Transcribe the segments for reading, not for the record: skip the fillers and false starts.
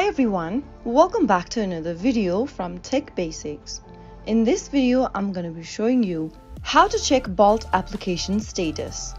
Hi everyone, welcome back to another video from Tech Basics. In this video, I'm going to be showing you how to check Bolt application status.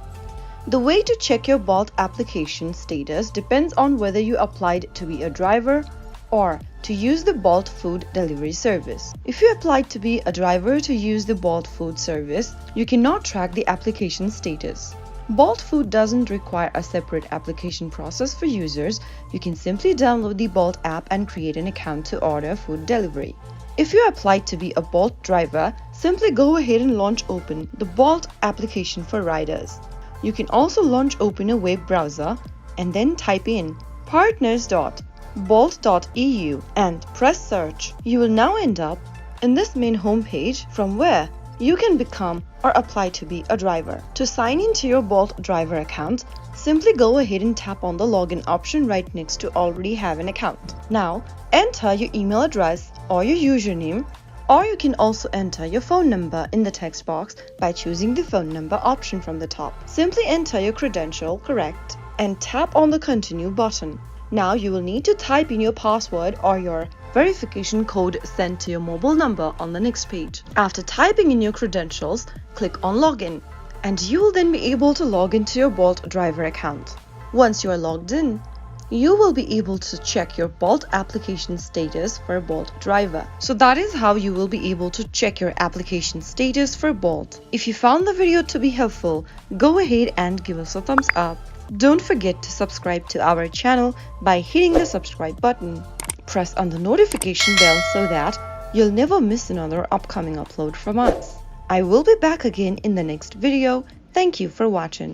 The way to check your Bolt application status depends on whether you applied to be a driver or to use the Bolt food delivery service. If you applied to be a driver to use the Bolt food service, you cannot track the application status. Bolt Food doesn't require a separate application process for users. You can simply download the Bolt app and create an account to order food delivery. If you applied to be a Bolt driver, simply go ahead and launch open the Bolt application for riders. You can also launch open a web browser and then type in partners.bolt.eu and press search. You will now end up in this main homepage from where you can become or apply to be a driver. To sign into your Bolt driver account, simply go ahead and tap on the login option right next to already have an account. Now, enter your email address or your username, or you can also enter your phone number in the text box by choosing the phone number option from the top. Simply enter your credential correct and tap on the continue button. Now you will need to type in your password or your verification code sent to your mobile number on the next page. After typing in your credentials, click on Login, and you will then be able to log into your Bolt driver account. Once you are logged in, you will be able to check your Bolt application status for a Bolt driver. So that is how you will be able to check your application status for Bolt. If you found the video to be helpful, go ahead and give us a thumbs up. Don't forget to subscribe to our channel by hitting the subscribe button. Press on the notification bell so that you'll never miss another upcoming upload from us. I will be back again in the next video. Thank you for watching.